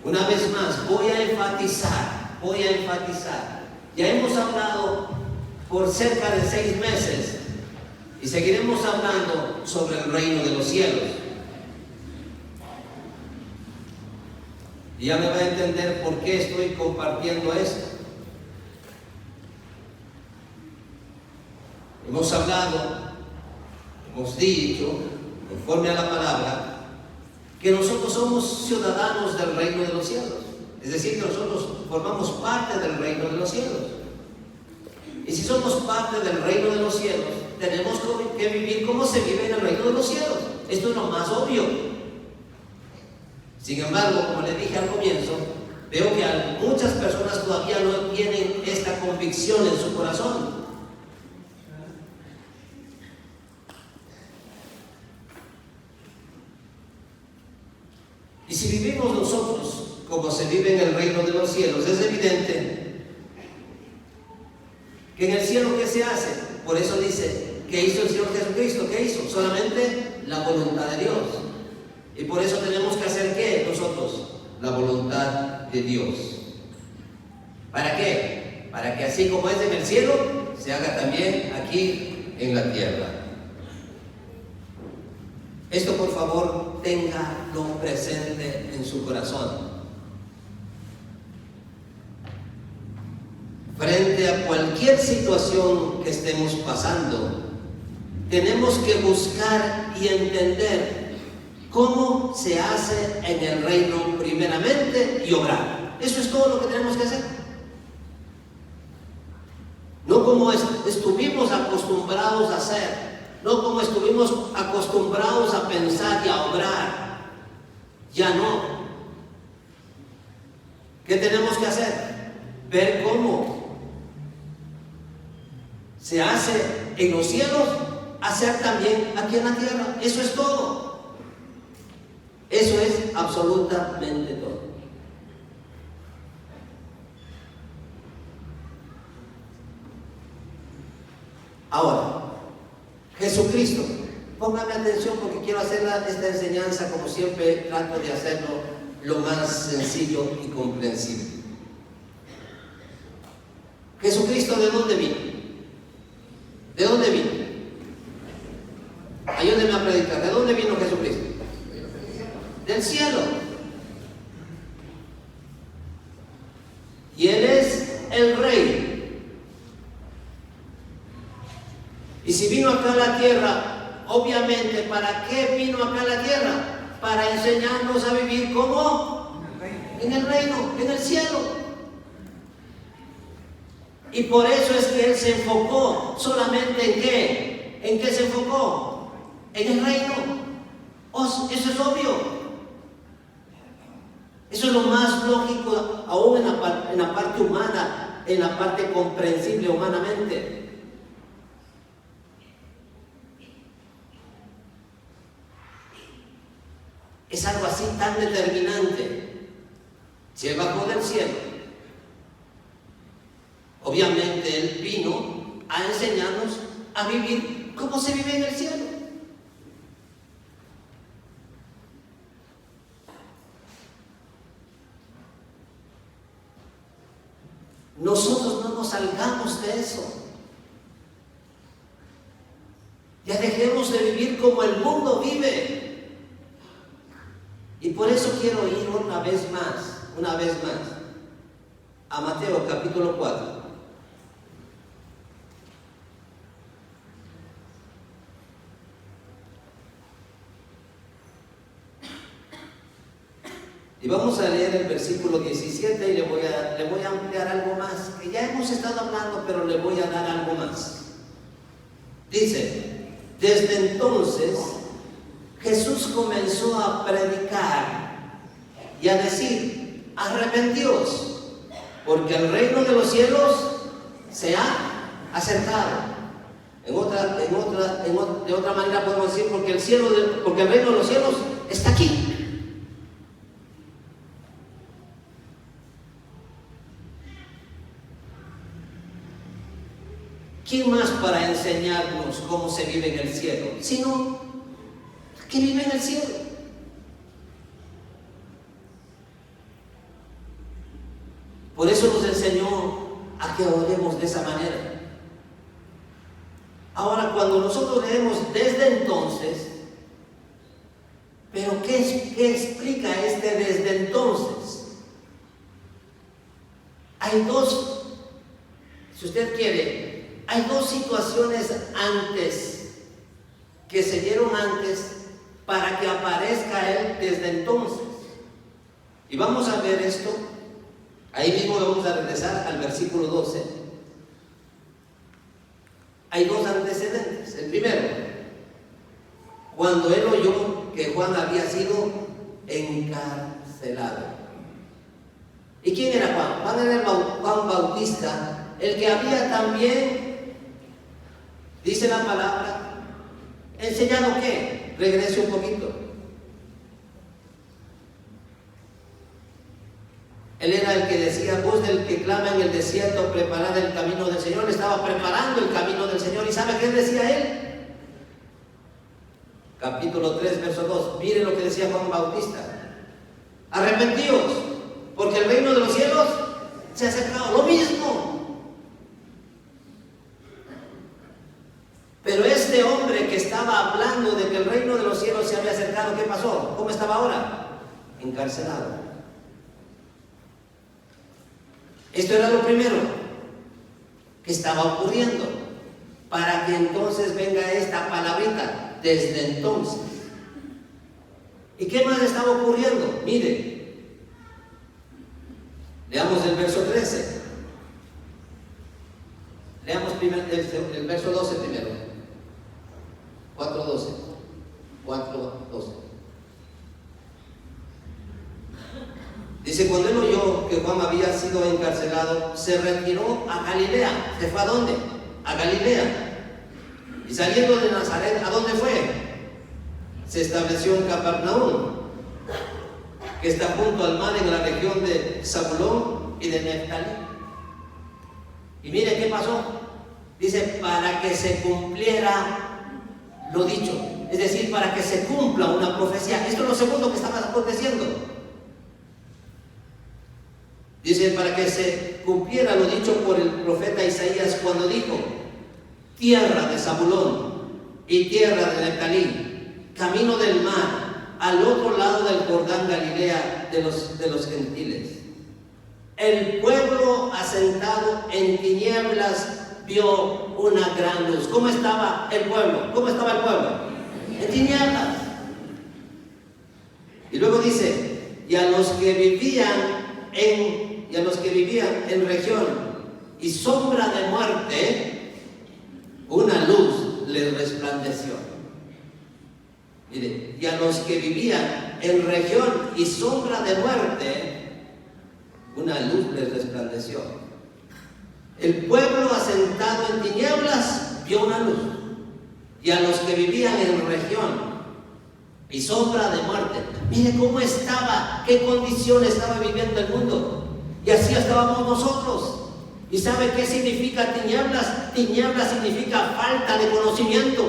Una vez más, voy a enfatizar. Ya hemos hablado por cerca de 6 meses y seguiremos hablando sobre el reino de los cielos. Y ya me va a entender por qué estoy compartiendo esto. Hemos hablado, hemos dicho, conforme a la palabra, que nosotros somos ciudadanos del reino de los cielos. Es decir, que nosotros formamos parte del reino de los cielos. Y si somos parte del reino de los cielos, tenemos que vivir como se vive en el reino de los cielos. Esto es lo más obvio. Sin embargo, como le dije al comienzo, veo que muchas personas todavía no tienen esta convicción en su corazón. Y si vivimos nosotros como se vive en el reino de los cielos, es evidente que en el cielo, ¿qué se hace? Por eso dice, ¿qué hizo el Señor Jesucristo? ¿Qué hizo? Solamente la voluntad de Dios. Y por eso tenemos que hacer, ¿qué? Nosotros, la voluntad de Dios. ¿Para qué? Para que así como es en el cielo, se haga también aquí en la tierra. Esto, por favor, téngalo presente en su corazón. Frente a cualquier situación que estemos pasando, tenemos que buscar y entender cómo se hace en el reino primeramente y obrar. Eso es todo lo que tenemos que hacer. No como estuvimos acostumbrados a hacer. No como estuvimos acostumbrados a pensar y a obrar. Ya no. ¿Qué tenemos que hacer? Ver cómo se hace en los cielos, hacer también aquí en la tierra. Eso es todo. Eso es absolutamente todo. Ahora, Jesucristo, póngame atención porque quiero hacer esta enseñanza como siempre trato de hacerlo lo más sencillo y comprensible. Jesucristo, ¿de dónde vino? ¿De dónde vino? Ayúdenme a predicar. ¿De dónde vino Jesucristo? Del cielo. Y Él es el Rey. Y si vino acá a la tierra, obviamente, ¿para qué vino acá a la tierra? Para enseñarnos a vivir como en el reino, en el cielo. Y por eso es que Él se enfocó solamente ¿en qué? ¿En qué se enfocó? En el reino. Eso es obvio. Eso es lo más lógico, aún en la parte humana, en la parte comprensible humanamente. Es algo así tan determinante. Si Él bajó del cielo, obviamente Él vino a enseñarnos a vivir como se vive en el cielo. Nosotros no nos salgamos de eso. Ya dejemos de vivir como el mundo vive. Y por eso quiero ir una vez más, a Mateo capítulo 4. Y vamos a leer el versículo 17 y le voy a ampliar algo más, que ya hemos estado hablando, pero le voy a dar algo más. Dice, desde entonces Jesús comenzó a predicar y a decir, arrepentíos, porque el reino de los cielos se ha acercado. De otra manera podemos decir, porque el reino de los cielos está aquí. ¿Quién más para enseñarnos cómo se vive en el cielo? Sino que vive en el cielo. Por eso nos enseñó a que oremos de esa manera. Ahora, cuando nosotros leemos desde entonces, ¿pero qué explica este desde entonces? Hay dos, si usted quiere, hay dos situaciones antes, que se dieron antes, para que aparezca Él desde entonces. Y vamos a ver esto, ahí mismo vamos a regresar al versículo 12. Hay dos antecedentes. El primero, cuando él oyó que Juan había sido encarcelado. ¿Y quién era Juan? Juan era Juan Bautista, el que había también, dice la palabra, enseñado ¿qué? Regrese un poquito. Él era el que decía, voz del que clama en el desierto, preparad el camino del Señor. Estaba preparando el camino del Señor. ¿Y sabe qué decía él? Capítulo 3, verso 2. Mire lo que decía Juan Bautista. Arrepentíos, porque el reino de los cielos se ha acercado. Lo mismo. Pero este hombre que estaba hablando de que el reino de los cielos se había acercado, ¿qué pasó? ¿Cómo estaba ahora? Encarcelado. Esto era lo primero que estaba ocurriendo, para que entonces venga esta palabrita, desde entonces. ¿Y qué más estaba ocurriendo? Mire, leamos el verso 13. Leamos primero el verso 12 primero. 4:12. 4:12. Dice, cuando él oyó que Juan había sido encarcelado, se retiró a Galilea. ¿Se fue a dónde? A Galilea. Y saliendo de Nazaret, ¿a dónde fue? Se estableció en Capernaum, que está junto al mar en la región de Zabulón y de Neftalí. Y mire qué pasó. Dice, para que se cumpliera lo dicho. Es decir, para que se cumpla una profecía. Esto es lo segundo que estaba aconteciendo. Dice, para que se cumpliera lo dicho por el profeta Isaías cuando dijo, tierra de Zabulón y tierra de Neftalí, camino del mar, al otro lado del Jordán, Galilea de los gentiles. El pueblo asentado en tinieblas vio una gran luz. ¿Cómo estaba el pueblo? ¿Cómo estaba el pueblo? En tinieblas. Y luego dice, y a los que vivían en región y sombra de muerte, una luz les resplandeció. Mire, y a los que vivían en región y sombra de muerte, una luz les resplandeció. El pueblo asentado en tinieblas vio una luz, y a los que vivían en región y sombra de muerte, mire cómo estaba, qué condición estaba viviendo el mundo. Y así estábamos nosotros. ¿Y sabe qué significa tinieblas? Tinieblas significa falta de conocimiento,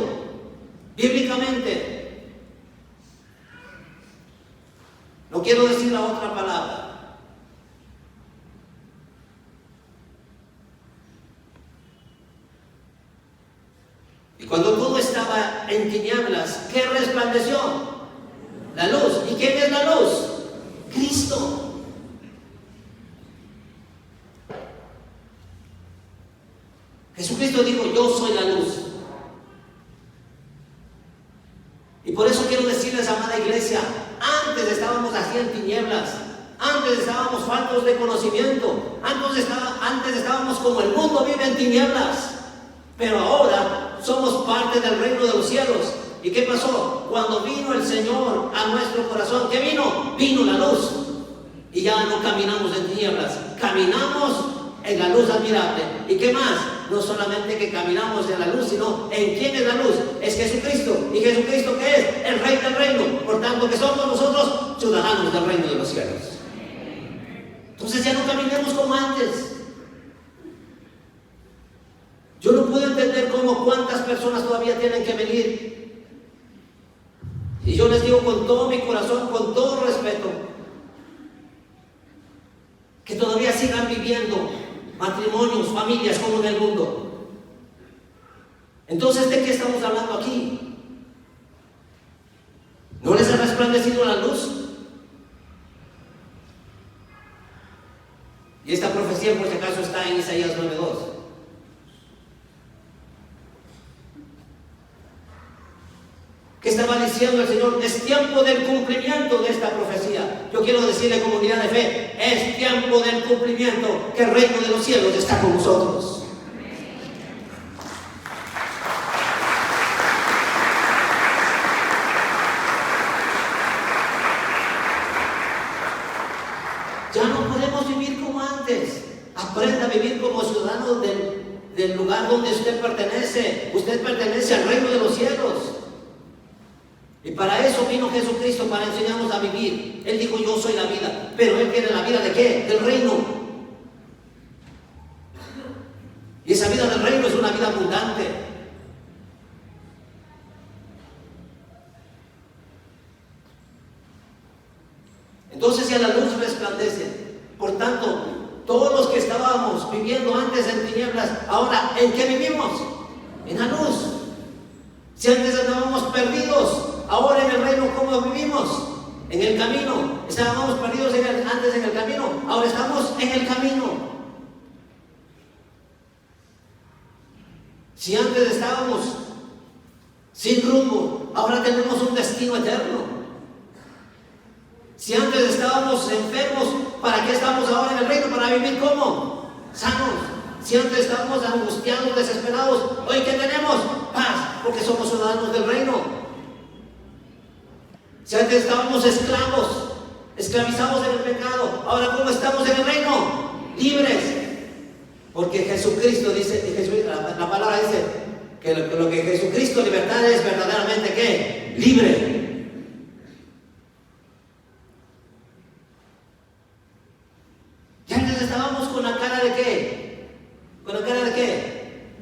bíblicamente. No quiero decir la otra palabra. Y cuando todo estaba en tinieblas, ¿qué resplandeció? La luz. ¿Y quién es la luz? Cristo. Jesucristo dijo, yo soy la luz. Y por eso quiero decirles, amada iglesia, antes estábamos así en tinieblas, antes estábamos faltos de conocimiento, antes estábamos como el mundo vive en tinieblas, pero ahora somos parte del reino de los cielos. ¿Y qué pasó? Cuando vino el Señor a nuestro corazón, ¿qué vino? Vino la luz. Y ya no caminamos en tinieblas, caminamos en la luz admirable. ¿Y qué más? No solamente que caminamos en la luz, sino en quién es la luz. Es Jesucristo. ¿Y Jesucristo qué es? El Rey del reino. Por tanto, que somos nosotros ciudadanos del reino de los cielos. Entonces ya no caminemos como antes. Yo no puedo entender cuántas personas todavía tienen que venir. Y yo les digo con todo mi corazón, con todo respeto, que todavía sigan viviendo matrimonios, familias como en el mundo. Entonces, ¿de qué estamos hablando aquí? ¿No les ha resplandecido la luz? Y esta profecía, por si acaso, está en Isaías 9:2. ¿Qué estaba diciendo el Señor? Es tiempo del cumplimiento de esta profecía. Yo quiero decirle, comunidad de fe, es tiempo del cumplimiento, que el reino de los cielos está con nosotros. Ya no podemos vivir como antes. Aprenda a vivir como ciudadano del lugar donde usted pertenece. Usted pertenece al reino de los cielos. Y para eso vino Jesucristo, para enseñarnos a vivir. Él dijo, yo soy la vida. Pero Él quiere la vida ¿de qué? Del reino. Y esa vida del reino es una vida abundante. Entonces ya la luz resplandece. Por tanto, todos los que estábamos viviendo antes en tinieblas, ahora ¿en qué vivimos? En la luz. Si antes andábamos perdidos, ahora en el reino, ¿cómo vivimos? En el camino. Estábamos perdidos antes en el camino, ahora estamos en el camino. Si antes estábamos sin rumbo, ahora tenemos un destino eterno. Si antes estábamos enfermos, ¿para qué estamos ahora en el reino? Para vivir ¿cómo? Sanos. Si antes estábamos angustiados, desesperados, hoy ¿qué tenemos? Paz, porque somos ciudadanos del reino. Si antes estábamos esclavos, esclavizados en el pecado, ahora ¿cómo estamos en el reino? Libres. Porque Jesucristo dice, la palabra dice que lo que Jesucristo libertad es verdaderamente ¿qué? Libre. Y antes estábamos con la cara de ¿qué? ¿Con la cara de qué?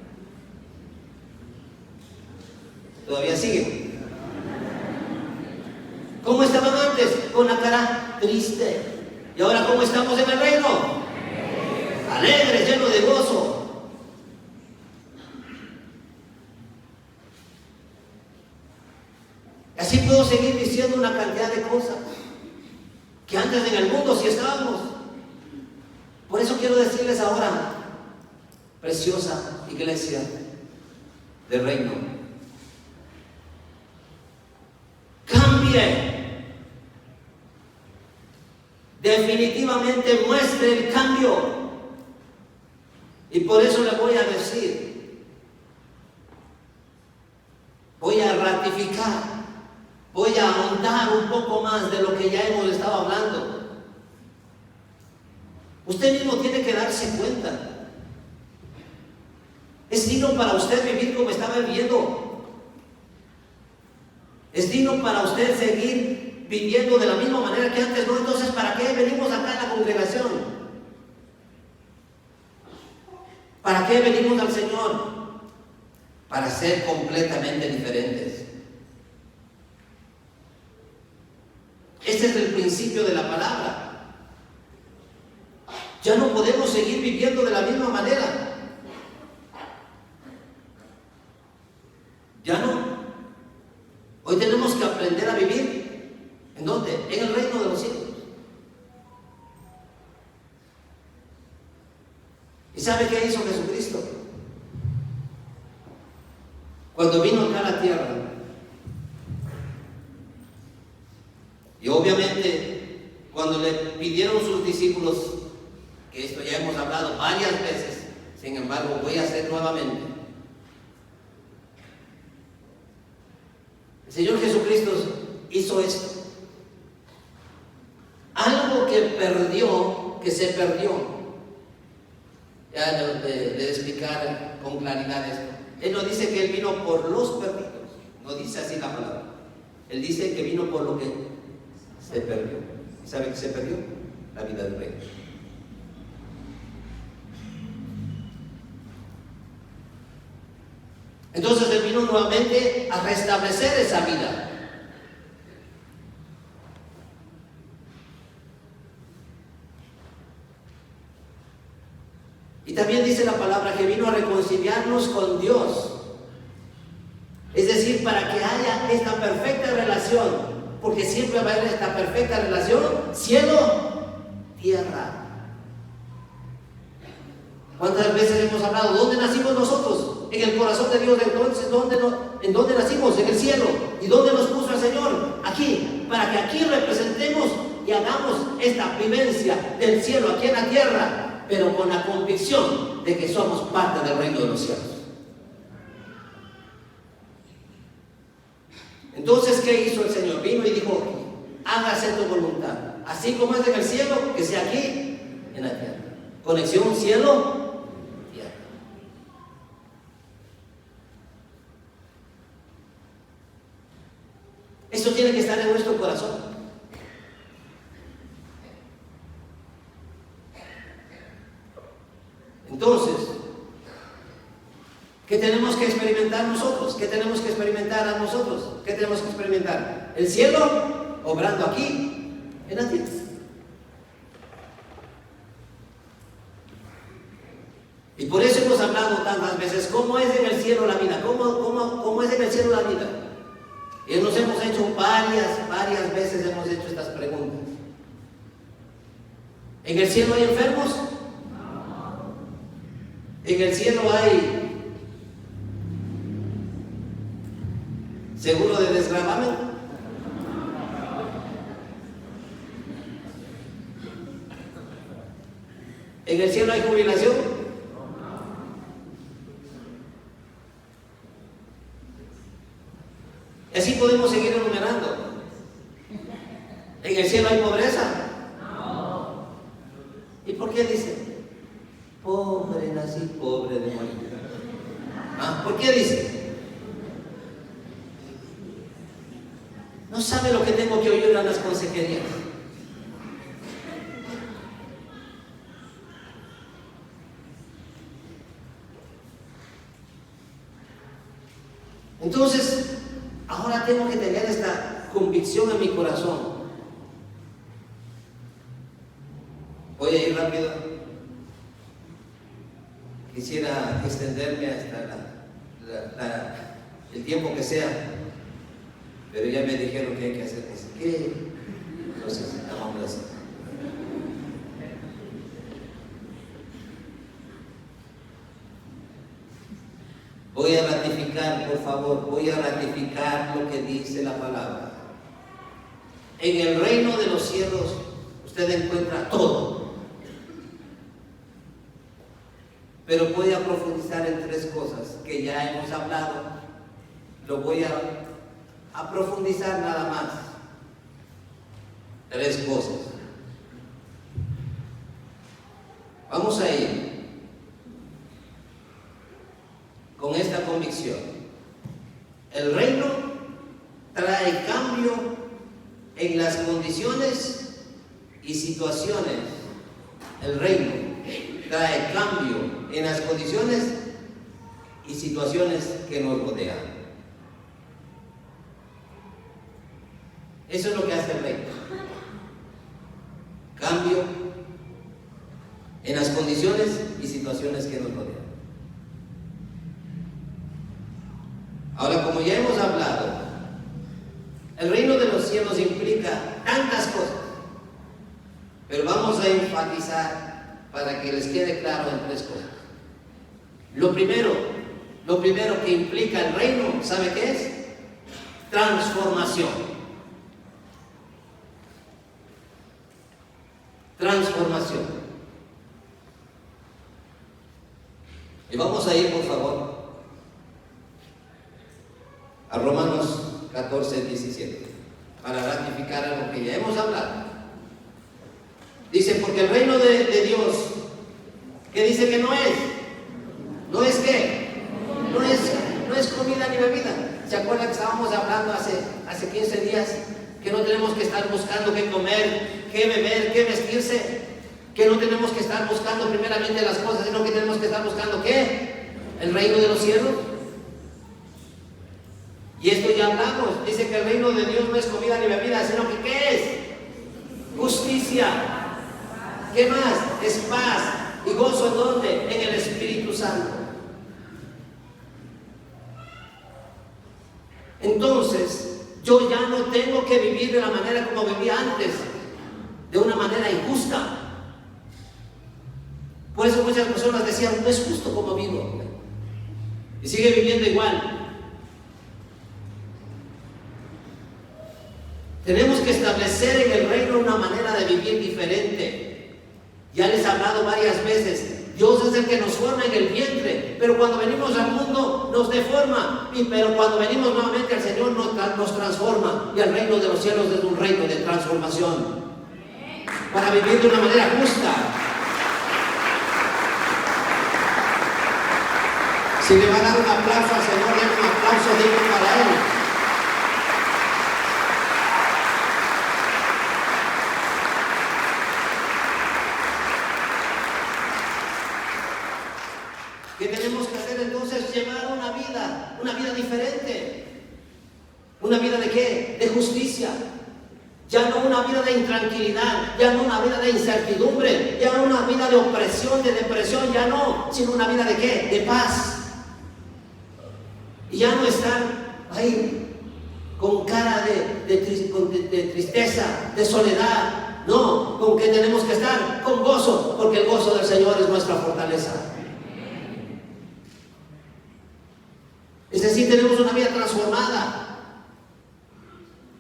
Todavía sigue. ¿Cómo estaban antes? Con la cara triste. ¿Y ahora cómo estamos en el reino? Alegres, llenos de gozo. Así puedo seguir diciendo una cantidad de cosas que antes en el mundo sí estábamos. Por eso quiero decirles ahora, preciosa iglesia del reino, cambie. Definitivamente muestre el cambio. Y por eso le voy a decir, voy a ratificar, voy a ahondar un poco más de lo que ya hemos estado hablando. Usted mismo tiene que darse cuenta. ¿Es digno para usted vivir como estaba viviendo? ¿Es digno para usted seguir viviendo de la misma manera que antes? No, entonces ¿para qué venimos acá a la congregación? ¿Para qué venimos al Señor? Para ser completamente diferentes. Este es el principio de la palabra. Ya no podemos seguir viviendo de la misma manera. Ya no. Hoy tenemos que aprender a vivir. ¿En dónde? En el reino de los cielos. ¿Y sabe qué hizo Jesucristo? Cuando vino acá a la tierra. Y obviamente, cuando le pidieron sus discípulos, que esto ya hemos hablado varias veces, sin embargo voy a hacer nuevamente. El Señor Jesucristo hizo esto. Algo que se perdió. Ya de explicar con claridad esto. Él no dice que Él vino por los perdidos, no dice así la palabra. Él dice que vino por lo que se perdió. ¿Y sabe qué se perdió? La vida del reino. Entonces Él vino nuevamente a restablecer esa vida. Y también dice la palabra que vino a reconciliarnos con Dios. Es decir, para que haya esta perfecta relación, porque siempre va a haber esta perfecta relación, cielo-tierra. ¿Cuántas veces hemos hablado? ¿Dónde nacimos nosotros? En el corazón de Dios. Entonces, ¿en dónde nacimos? En el cielo. ¿Y dónde nos puso el Señor? Aquí, para que aquí representemos y hagamos esta vivencia del cielo aquí en la tierra, pero con la convicción de que somos parte del reino de los cielos. Entonces, ¿qué hizo el Señor? Vino y dijo: hágase tu voluntad, así como es en el cielo, que sea aquí en la tierra. Conexión cielo-tierra. Esto tiene que estar en nuestro corazón. Entonces, ¿qué tenemos que experimentar nosotros? ¿Qué tenemos que experimentar a nosotros? ¿Qué tenemos que experimentar? El cielo obrando aquí en la tierra. Y por eso hemos hablado tantas veces cómo es en el cielo la vida, cómo es en el cielo la vida. Y nos hemos hecho varias veces hemos hecho estas preguntas. ¿En el cielo hay enfermos? ¿En el cielo hay seguro de desgravamen? ¿En el cielo hay jubilación? Y así podemos seguir enumerando. ¿En el cielo hay pobreza? ¿Y por qué dice? Pobre nací, pobre de morir. ¿Por qué dice? No sabe lo que tengo que oír a las consejerías. Entonces, ahora tengo que tener esta convicción en mi corazón. Voy a ir rápido. Quisiera extenderme hasta el tiempo que sea, pero ya me dijeron que hay que hacer eso. ¿Qué? Entonces, vamos a hacer. Voy a ratificar, por favor, voy a ratificar lo que dice la palabra. En el reino de los cielos usted encuentra todo. Pero voy a profundizar en tres cosas que ya hemos hablado. Lo voy a profundizar nada más. Tres cosas. Vamos a ir con esta convicción. El reino trae cambio en las condiciones y situaciones. El reino trae cambio en las condiciones y situaciones que nos rodean. Eso es lo que hace el reino. Cambio en las condiciones y situaciones que nos rodean. Ahora, como ya hemos hablado, el reino de los cielos implica tantas cosas, pero vamos a enfatizar para que les quede claro en tres cosas. Lo primero que implica el reino, ¿sabe qué es? Transformación. Transformación. Y vamos a ir, por favor, a Romanos 14, 17, para ratificar algo que ya hemos hablado. Dice, porque el reino de Dios, ¿qué dice que no es? ¿No es qué? No es comida ni bebida. ¿Se acuerdan que estábamos hablando hace 15 días que no tenemos que estar buscando qué comer, qué beber, qué vestirse? Que no tenemos que estar buscando primeramente las cosas, sino que tenemos que estar buscando ¿qué? El reino de los cielos. Y esto ya hablamos. Dice que el reino de Dios no es comida ni bebida, sino que ¿qué es? Justicia. ¿Qué más? Es paz ¿Y gozo en dónde? En el Espíritu Santo. Entonces, yo ya no tengo que vivir de la manera como vivía antes, de una manera injusta. Por eso muchas personas decían, no es justo como vivo, y sigue viviendo igual. Tenemos que establecer en el reino una manera de vivir diferente. Ya les he hablado varias veces, Dios es el que nos forma en el vientre, pero cuando venimos al mundo nos deforma, pero cuando venimos nuevamente al Señor nos transforma, y el reino de los cielos es un reino de transformación para vivir de una manera justa. Si le va a dar un aplauso al Señor, denle un aplauso digno para Él. ¿Qué tenemos que hacer entonces? Llevar una vida diferente. ¿Una vida de qué? De justicia. Ya no una vida de intranquilidad, ya no una vida de incertidumbre, ya no una vida de opresión, de depresión, ya no, sino una vida de qué? De paz. Y ya no estar ahí con cara de tristeza, de soledad. No, con que tenemos que estar con gozo, porque el gozo del Señor es nuestra fortaleza. Es decir, tenemos una vida transformada.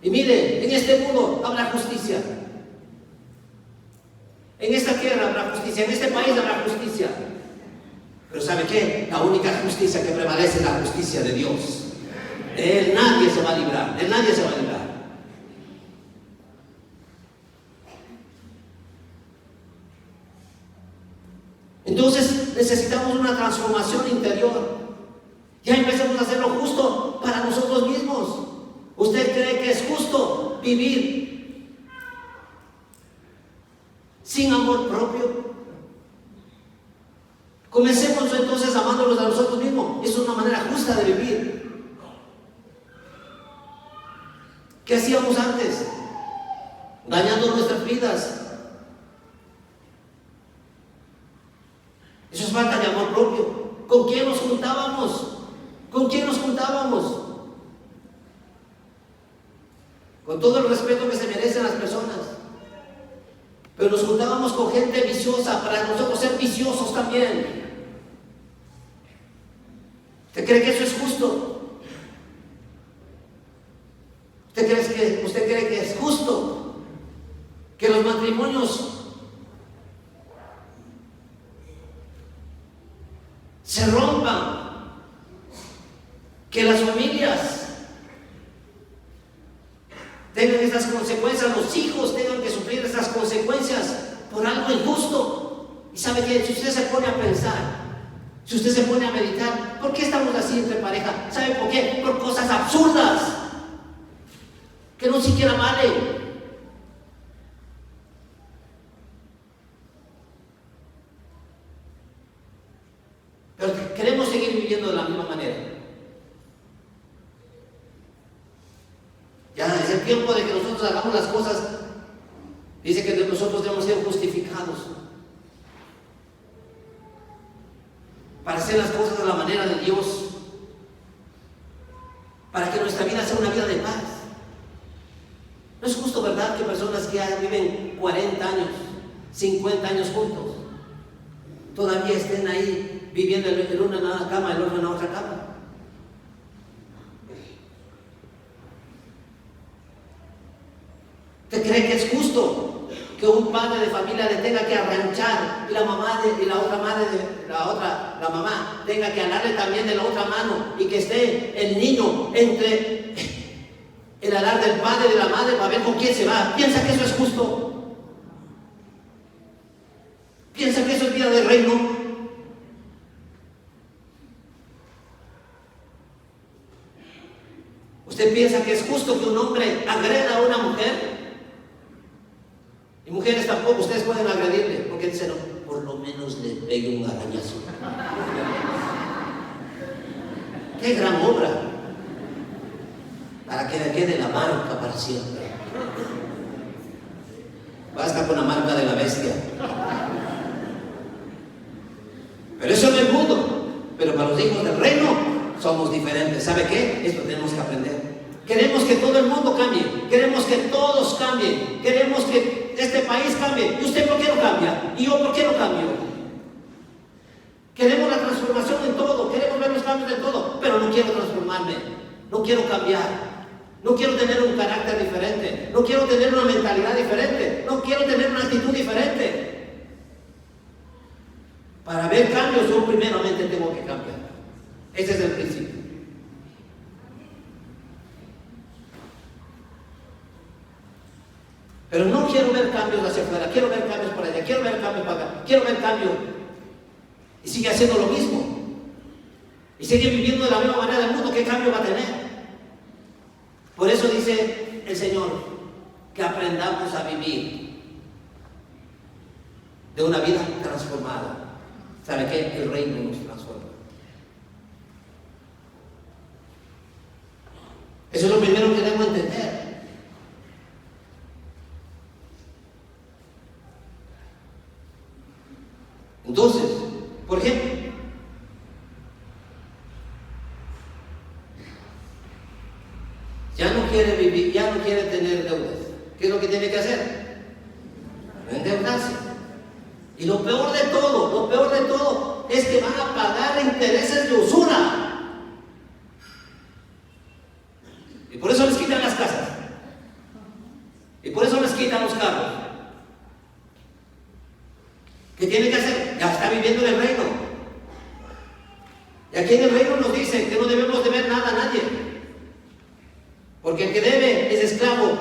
Y mire, en este mundo habrá justicia. En esta tierra habrá justicia, en este país habrá justicia. Pero ¿sabe qué? La única justicia que prevalece es la justicia de Dios. De Él nadie se va a librar, de Él nadie se va a librar. Entonces necesitamos una transformación interior. Ya empecemos a hacer lo justo para nosotros mismos. ¿Usted cree que es justo vivir sin amor propio? Comencemos entonces amándonos a nosotros mismos. Es una manera justa de vivir. ¿Qué hacíamos antes? Dañando nuestras vidas. Eso es falta de amor propio. ¿Con quién nos juntábamos? ¿Con quién nos juntábamos? Con todo el respeto que se merecen las personas. Pero nos juntábamos con gente viciosa para nosotros ser viciosos también. ¿Usted cree que eso es justo? ¿Usted cree que es justo que los matrimonios se rompan? Que las familias tengan estas consecuencias, los hijos tengan que sufrir estas consecuencias por algo injusto. Y sabe que si usted se pone a pensar, si usted se pone a meditar, ¿por qué estamos así entre pareja? ¿Sabe por qué? Por cosas absurdas que no siquiera valen. Pero queremos seguir viviendo de la misma manera. Ya es el tiempo de que nosotros hagamos las cosas. Dice que nosotros debemos ser justificados para hacer las cosas de la manera de Dios, para que nuestra vida sea una vida de paz. No es justo, ¿verdad?, que personas que ya viven 40 años, 50 años juntos, todavía estén ahí viviendo el uno en una cama, el otro en la otra cama. ¿Usted cree que es justo que un padre de familia le tenga que arranchar y la mamá la mamá tenga que alarle también de la otra mano, y que esté el niño entre el alar del padre y de la madre para ver con quién se va? ¿Piensa que eso es justo? ¿Piensa que eso es vida de reino? ¿Usted piensa que es justo que un hombre agreda a una mujer? Y mujeres tampoco, ustedes pueden agredirle, porque dicen, no, por lo menos le pegue un arañazo. ¡Qué gran obra! Para que le quede la marca para siempre. Basta con la marca de la bestia. Pero eso en el mundo. Pero para los hijos del reino somos diferentes. ¿Sabe qué? Esto tenemos que aprender. Queremos que todo el mundo cambie. Queremos que todos cambien. Queremos que este país cambie. ¿Y usted por qué no cambia? ¿Y yo por qué no cambio? Queremos la transformación en todo. Queremos ver los cambios en todo. Pero no quiero transformarme. No quiero cambiar. No quiero tener un carácter diferente. No quiero tener una mentalidad diferente. No quiero tener una actitud diferente. Para ver cambios, yo primeramente tengo que cambiar. Ese es el principio. Pero no quiero ver cambios hacia afuera, quiero ver cambios para allá, quiero ver cambios para acá, quiero ver cambios. Y sigue haciendo lo mismo. Y sigue viviendo de la misma manera del mundo. ¿Qué cambio va a tener? Por eso dice el Señor que aprendamos a vivir de una vida transformada. ¿Sabe qué? El reino nos transforma. Eso es lo primero que debemos entender. Entonces, por ejemplo, ya no quiere vivir, ya no quiere tener deudas. ¿Qué es lo que tiene que hacer? Endeudarse. Y lo peor de todo es que van a pagar intereses de usura. Y por eso les quitan las casas. Y por eso les quitan los carros. ¿Qué tiene que hacer? Ya está viviendo en el reino. Y aquí en el reino nos dicen que no debemos deber nada a nadie. Porque el que debe es esclavo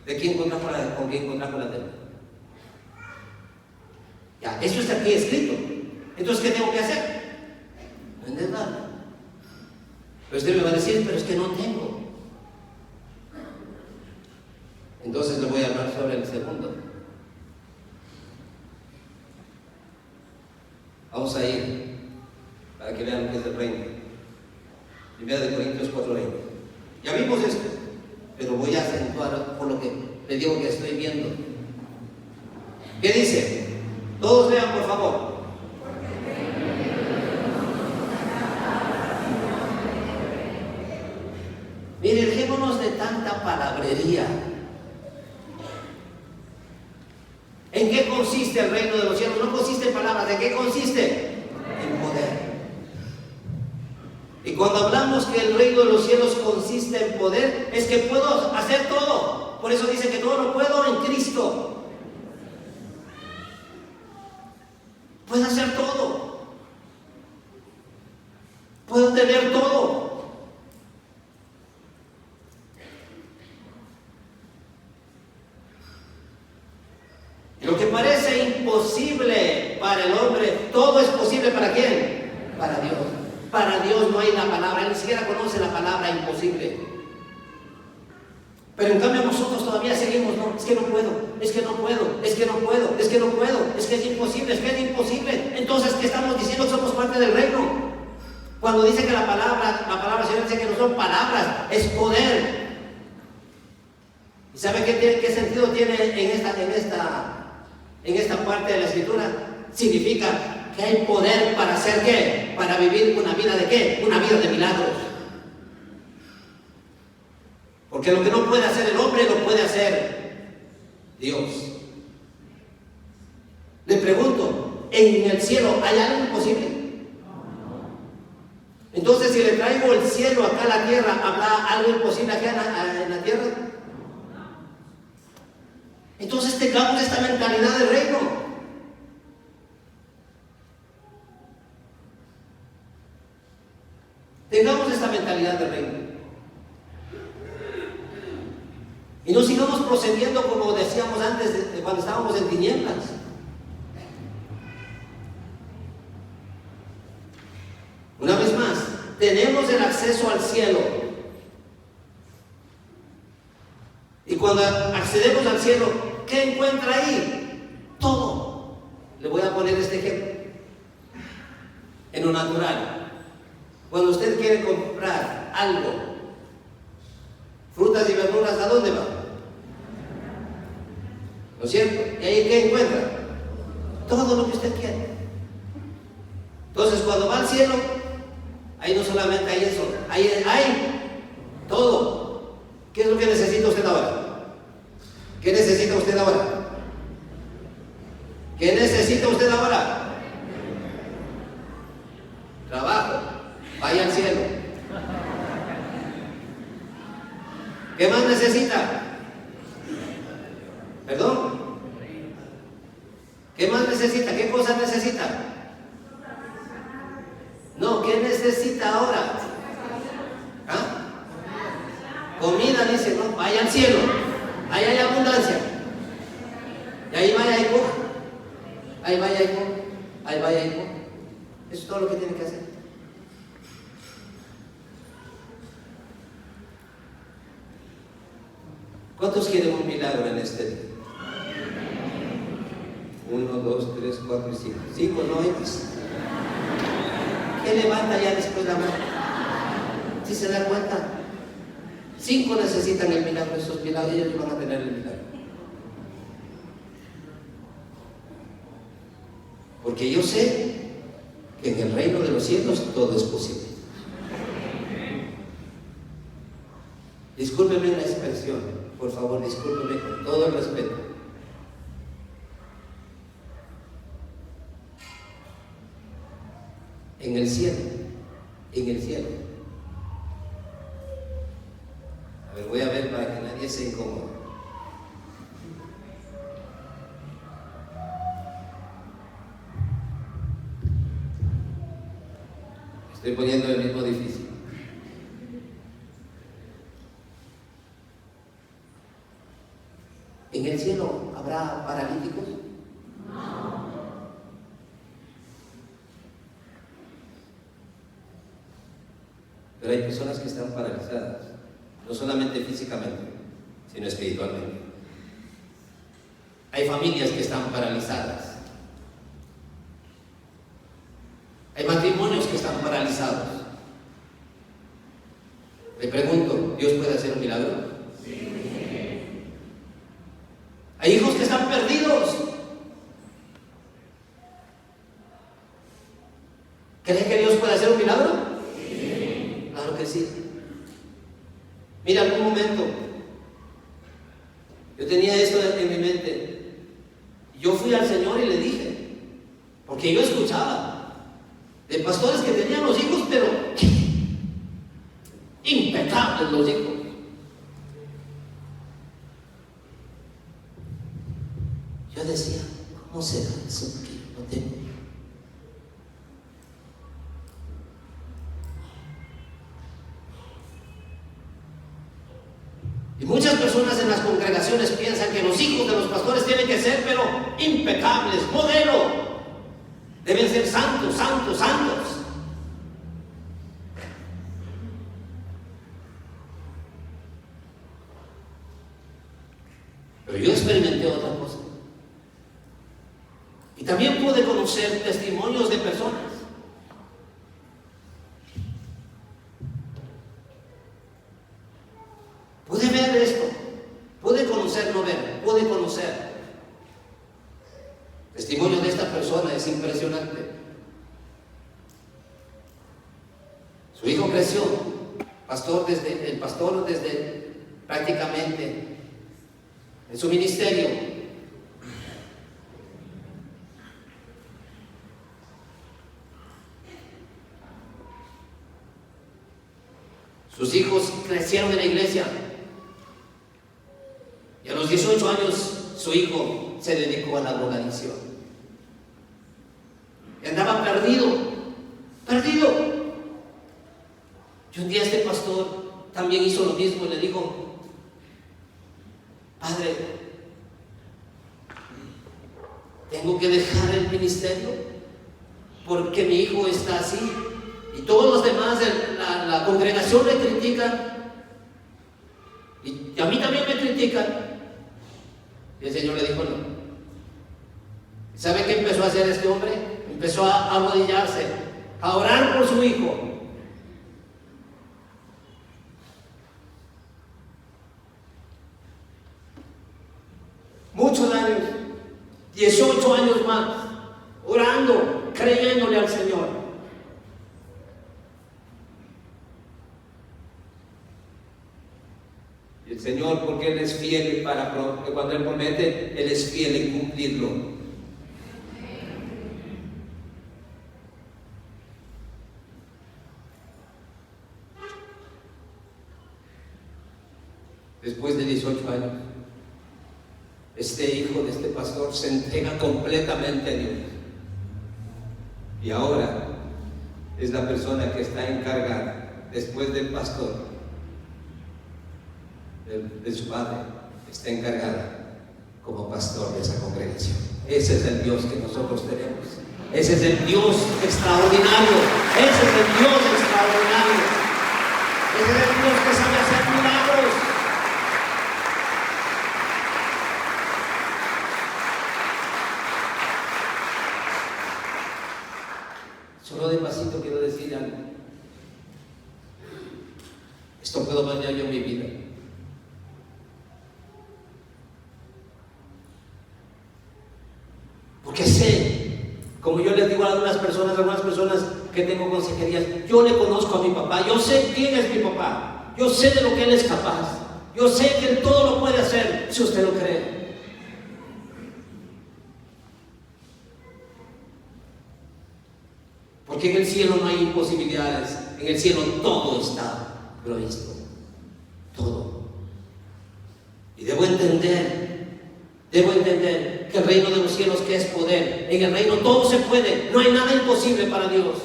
de quien contrajo la deuda. Ya, eso está aquí escrito. Entonces, ¿qué tengo que hacer? No endeudarme. Pero usted me va a decir, pero es que no tengo. Entonces le voy a hablar sobre el segundo. Vamos a ir para que vean lo que es el reino. 1 Corintios 4:20. Ya vimos esto, pero voy a acentuar por lo que le digo que estoy viendo. ¿Qué dice? Todos lean, por favor. Mire, dejémonos de tanta palabrería. ¿En qué consiste el reino de los cielos? No consiste en palabras. ¿De qué consiste? En poder. Y cuando hablamos que el reino de los cielos consiste en poder, es que puedo hacer todo. Por eso dice que todo lo puedo en Cristo. Puedo hacer todo. Puedo tener todo. Lo que parece imposible para el hombre, todo es posible ¿para quién? Para Dios. Para Dios no hay la palabra, Él ni siquiera conoce la palabra imposible. Pero en cambio nosotros todavía seguimos, no, es que no puedo, es que no puedo, es que no puedo, es que no puedo, es que es imposible, es que es imposible. Entonces, ¿qué estamos diciendo? Somos parte del reino. Cuando dice que la palabra Señor dice que no son palabras, es poder. ¿Y sabe qué sentido tiene en esta parte de la Escritura? Significa que hay poder para hacer ¿qué? Para vivir una vida de ¿qué? Una vida de milagros. Porque lo que no puede hacer el hombre lo puede hacer Dios. Le pregunto, ¿en el cielo hay algo imposible? Entonces, si le traigo el cielo acá a la tierra, ¿habrá algo imposible acá en la tierra? Entonces tengamos esta mentalidad de reino. Tengamos esta mentalidad de reino. Y no sigamos procediendo como decíamos antes, cuando estábamos en tinieblas. Una vez más, tenemos el acceso al cielo. Y cuando accedemos al cielo, ¿qué encuentra ahí? Todo. Le voy a poner este ejemplo. En lo natural. Cuando usted quiere comprar algo, frutas y verduras, ¿a dónde va? ¿No es cierto? ¿Y ahí qué encuentra? todo lo que usted quiere. Entonces, cuando va al cielo, ahí no solamente hay eso, hay todo. ¿Qué es lo que necesita usted ahora? ¿Qué necesita usted ahora? ¿Qué necesita usted ahora? Trabajo. Vaya al cielo. ¿Qué más necesita? ¿Perdón? ¿Qué más necesita? ¿Qué cosas necesita? No, ¿qué necesita ahora? ¿Ah? Comida, dice, no, vaya al cielo. Ahí hay abundancia. Y ahí vaya y coja. Ahí vaya y coja. Ahí vaya y coja. Eso es todo lo que tiene que hacer. ¿Cuántos quieren un milagro en este día? 1, 2, 3, 4 y 5. 5 no hay más. ¿Qué levanta ya después la mano? ¿Sí se da cuenta? 5 necesitan el milagro, esos milagros, ellos van a tener el milagro. Porque yo sé que en el reino de los cielos todo es posible. Discúlpeme la expresión, por favor, discúlpeme con todo el respeto. En el cielo, a ver, voy a ver para que nadie se incomode. Estoy poniendo el mismo edificio. ¿En el cielo habrá paralíticos? No. Pero hay personas que están paralizadas, no solamente físicamente, sino espiritualmente. Hay familias que están paralizadas. Hay matrimonios que están paralizados. Le pregunto, ¿Dios puede hacer un milagro? Sí. Hay hijos que están perdidos. ¿Creen que Dios puede hacer un milagro? Sí. Claro que sí. Mira, algún momento yo tenía esto en mi mente. Yo fui al Señor y le dije, porque yo escuchaba de pastores que tenían los hijos, pero impecables los hijos. Yo decía, ¿cómo será eso que no tengo? Y muchas personas en las congregaciones piensan que los hijos de los pastores tienen que ser, pero impecables, modelo. Deben ser santos, santos, santos. Pero yo experimenté otra cosa. Y también pude conocer testimonios de personas. Pude ver esto. Pude conocer, no ver. Pude conocer. Testimonio de esta persona es impresionante. Su hijo creció, el pastor desde prácticamente en su ministerio. Sus hijos crecieron en la iglesia. Y a los 18 años su hijo se dedicó a la drogadicción. Y andaba perdido. Y un día este pastor también hizo lo mismo y le dijo, padre, tengo que dejar el ministerio porque mi hijo está así. Y todos los demás de la congregación le critican. Y a mí también me critican. Y el Señor le dijo no. ¿Sabe qué empezó a hacer este hombre? Empezó a arrodillarse, a orar por su hijo. Muchos años, 18 años más. orando, creyéndole al Señor. Y el Señor, porque Él es fiel cuando Él promete, Él es fiel en cumplirlo. Después de 18 años, este hijo de este pastor se entrega completamente a Dios. Y ahora es la persona que está encargada, después del pastor, de su padre, está encargada como pastor de esa congregación. Ese es el Dios que nosotros tenemos. Ese es el Dios extraordinario. Ese es el Dios extraordinario. Ese es el Dios que sabe hacer milagros. Solo de pasito quiero decir algo. Esto puedo mañana yo en mi vida. Porque sé, como yo les digo a algunas personas que tengo consejerías, yo le conozco a mi papá, yo sé quién es mi papá, yo sé de lo que él es capaz, yo sé que él todo lo puede hacer si usted lo cree. Porque en el cielo no hay imposibilidades, en el cielo todo está provisto, todo. Y debo entender que el reino de los cielos, que es poder, en el reino todo se puede, no hay nada imposible para Dios.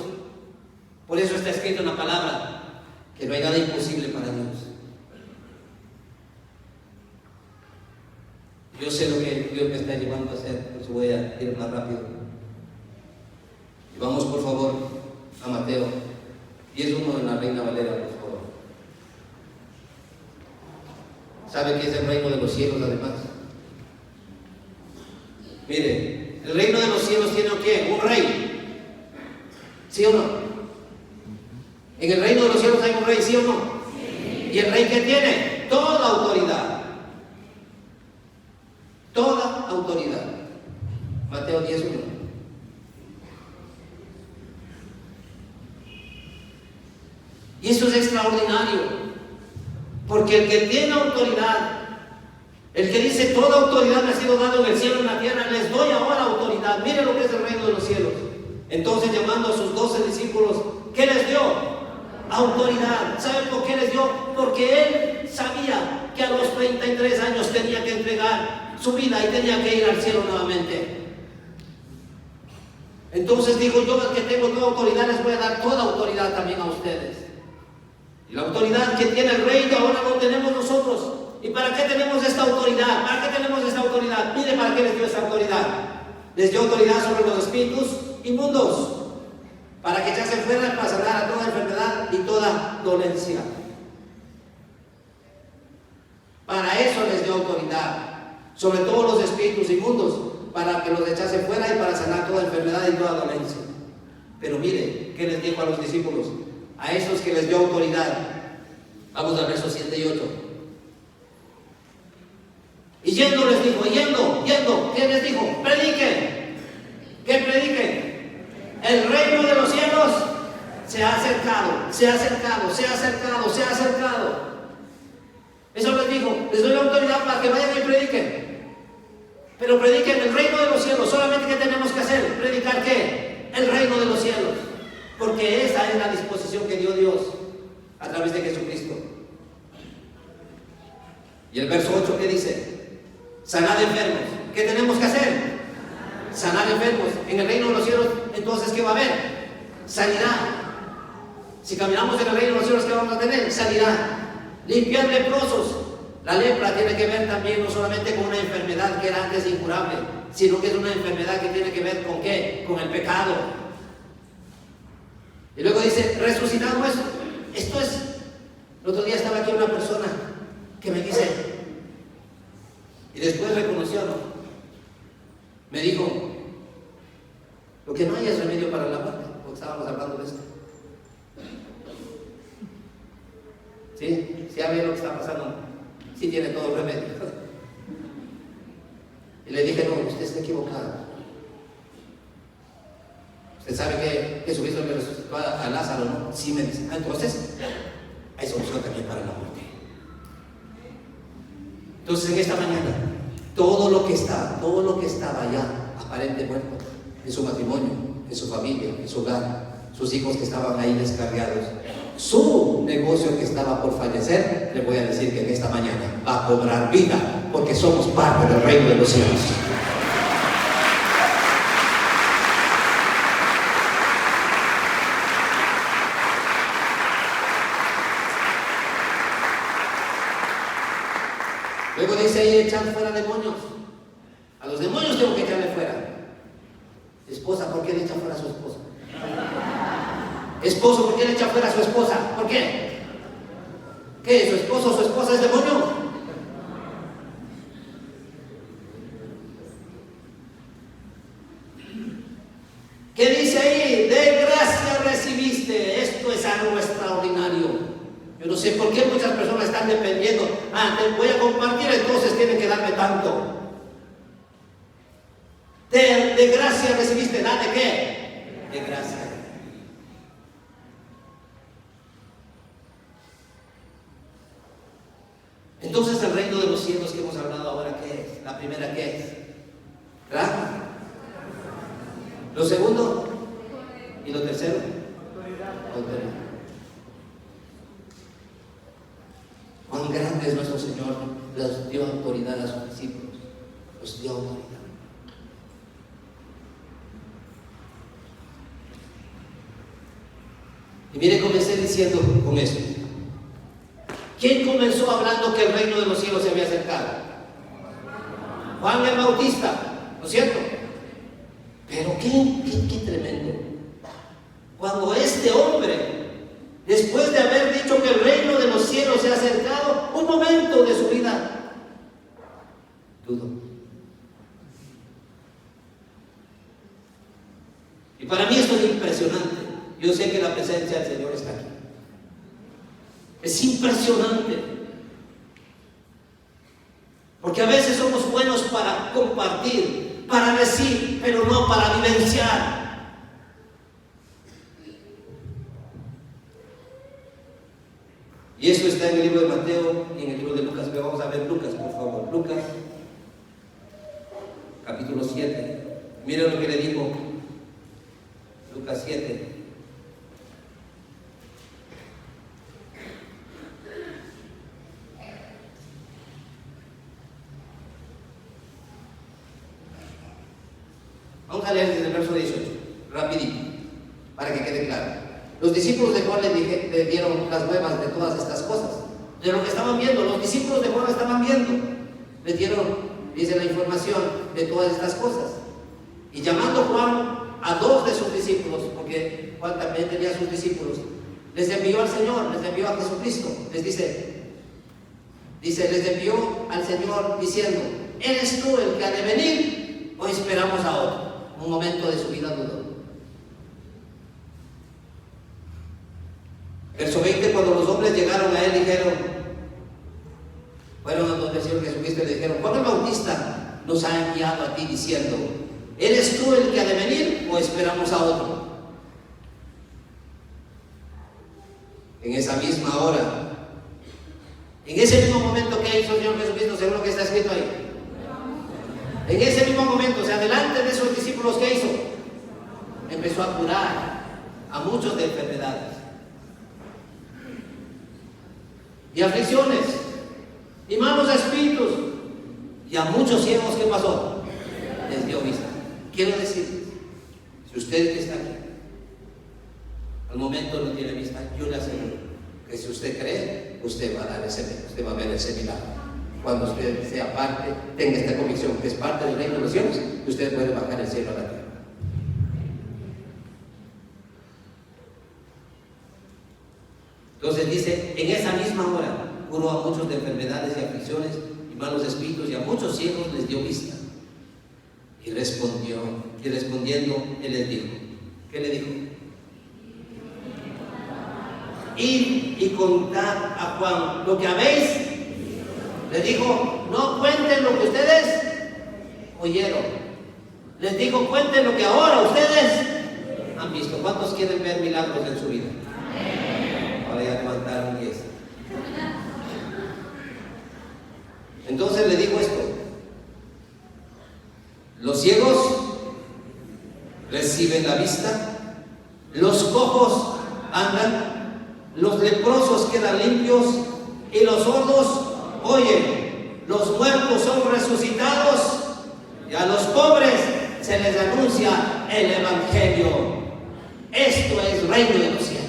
Por eso está escrito en la palabra que no hay nada imposible para Dios. Yo sé lo que Dios me está llevando a hacer, por eso voy a ir más rápido. Y vamos por favor a Mateo 10:1 en la Reina Valera, por favor. ¿Sabe qué es el reino de los cielos además? Mire, el reino de los cielos tiene ¿qué? Un rey. ¿Sí o no? En el reino de los cielos hay un rey, ¿sí o no? Sí. ¿Y el rey qué tiene? Toda autoridad. Toda autoridad. Mateo 10:1. Y eso es extraordinario, porque el que tiene autoridad, el que dice toda autoridad me ha sido dada en el cielo y en la tierra, les doy ahora autoridad. Miren lo que es el reino de los cielos. Entonces, llamando a sus 12 discípulos, ¿qué les dio? Autoridad. ¿Saben por qué les dio? Porque él sabía que a los 33 años tenía que entregar su vida y tenía que ir al cielo nuevamente. Entonces dijo, yo que tengo toda autoridad les voy a dar toda autoridad también a ustedes. Y la autoridad que tiene el rey ahora lo tenemos nosotros. ¿Y para qué tenemos esta autoridad? ¿Para qué tenemos esta autoridad? Mire para qué les dio esta autoridad. Les dio autoridad sobre los espíritus inmundos, para que echasen fuera, para sanar a toda enfermedad y toda dolencia. Para eso les dio autoridad sobre todos los espíritus inmundos, para que los echase fuera y para sanar toda enfermedad y toda dolencia. Pero mire, ¿qué les dijo a los discípulos? A esos que les dio autoridad. Vamos al versos 7 y 8. Y yendo les dijo, yendo, ¿qué les dijo? Prediquen. ¿Qué prediquen? El reino de los cielos se ha acercado. Eso les dijo, les doy la autoridad para que vayan y prediquen. Pero prediquen el reino de los cielos. Solamente ¿qué tenemos que hacer? ¿Predicar qué? El reino de los cielos. Porque esa es la disposición que dio Dios a través de Jesucristo. Y el verso 8, ¿qué dice? Sanad enfermos. ¿Qué tenemos que hacer? Sanar enfermos. En el reino de los cielos, entonces, ¿qué va a haber? Sanidad. Si caminamos en el reino de los cielos, ¿qué vamos a tener? Sanidad. Limpiar leprosos. La lepra tiene que ver también no solamente con una enfermedad que era antes incurable, sino que es una enfermedad que tiene que ver con ¿qué? Con el pecado. Y luego dice, resucitar huesos. Esto es, el otro día estaba aquí una persona que me dice, y después reconoció, ¿no? Me dijo, lo que no hay es remedio para la muerte, porque estábamos hablando de esto. ¿Sí? ¿Ya ve lo que está pasando? Sí tiene todo remedio. Y le dije, no, usted está equivocado. Usted sabe que Jesucristo le resucitó a Lázaro, ¿no? Sí, me dice. Entonces, hay solución también para la muerte. Entonces, en esta mañana, todo lo que estaba ya aparente muerto, en su matrimonio, en su familia, en su hogar, sus hijos que estaban ahí descarriados, su negocio que estaba por fallecer, le voy a decir que en esta mañana va a cobrar vida, porque somos parte del reino de los cielos. Luego dice ahí, echar fuera demonios. A los demonios tengo que echarle fuera. Esposa, ¿por qué le echa fuera a su esposa? Esposo, ¿por qué le echa fuera a su esposa? ¿Por qué? ¿Qué? ¿Su esposo o su esposa es demonio? ¿Qué dice ahí? De gracia recibiste. Esto es algo extraordinario. Yo no sé por qué muchas personas están dependiendo. Te voy a compartir, entonces tienen que darme tanto. De gracia recibiste. ¿Da de qué? De gracia. Entonces el reino de los cielos que hemos hablado ahora, ¿qué es? La primera, ¿qué es? ¿Verdad? Lo segundo y lo tercero, autoridad. Cuán grande es nuestro Señor, les dio autoridad a sus discípulos, los dio autoridad. Y mire, comencé diciendo con esto. ¿Quién comenzó hablando que el reino de los cielos se había acercado? Juan el Bautista, ¿no es cierto? Pero qué tremendo. Cuando este hombre, después de haber dicho que el reino de los cielos se ha acercado, un momento de su vida dudó. Y para mí esto es impresionante. Yo sé que la presencia del Señor está aquí. Es impresionante. Porque a veces somos buenos para compartir, para decir, pero no para vivenciar. Y eso está en el libro de Mateo y en el libro de Lucas. Pero vamos a ver Lucas, por favor. Lucas, capítulo 7. Miren lo que le dijo Lucas 7. Vamos a leer desde el verso 18, rapidito, para que quede claro. Los discípulos de Juan le dieron las nuevas de todas estas cosas, de lo que estaban viendo. Los discípulos de Juan estaban viendo, les dieron, dice la información, de todas estas cosas. Y llamando Juan a dos de sus discípulos, porque Juan también tenía sus discípulos, les envió al Señor, les envió a Jesucristo. Les dice, les envió al Señor diciendo, ¿eres tú el que ha de venir o esperamos a otro? Un momento de su vida dudó. Verso 20, cuando los hombres llegaron a él, dijeron, fueron a donde el Señor Jesucristo y le dijeron, Juan el Bautista nos ha enviado a ti diciendo, ¿eres tú el que ha de venir o esperamos a otro? En esa misma hora, en ese mismo momento que hizo el Señor Jesucristo, según lo que está escrito ahí, en ese mismo momento, o sea, delante de esos discípulos, ¿qué hizo? Empezó a curar a muchos de enfermedades y aflicciones y malos espíritus, y a muchos ciegos, ¿qué pasó? Les dio vista. Quiero decir, si usted que está aquí al momento no tiene vista, yo le aseguro que si usted cree, usted va a va a ver ese milagro. Cuando usted sea parte, tenga esta convicción que es parte del reino de los cielos, usted puede bajar el cielo a la tierra. Entonces dice, en esa misma hora curó a muchos de enfermedades y aflicciones y malos espíritus, y a muchos ciegos les dio vista. Y respondiendo, él les dijo, ¿qué le dijo? Id y contad a Juan lo que habéis. Les dijo, no cuenten lo que ustedes oyeron. Les dijo, cuenten lo que ahora ustedes han han visto? ¿Cuántos quieren ver milagros en su vida? Ahora ya levantaron 10. Entonces le digo esto: los ciegos reciben la vista, los cojos andan, los leprosos quedan limpios y los sordos oyen, los muertos son resucitados y a los pobres se les anuncia el Evangelio. Esto es reino de los cielos.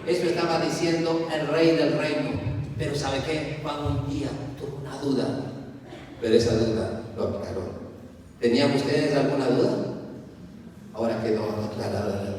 Esto estaba diciendo el rey del reino. Pero ¿sabe qué? Juan un día tuvo una duda, pero esa duda lo aclaró. ¿Tenían ustedes alguna duda? Ahora quedó aclarada la duda.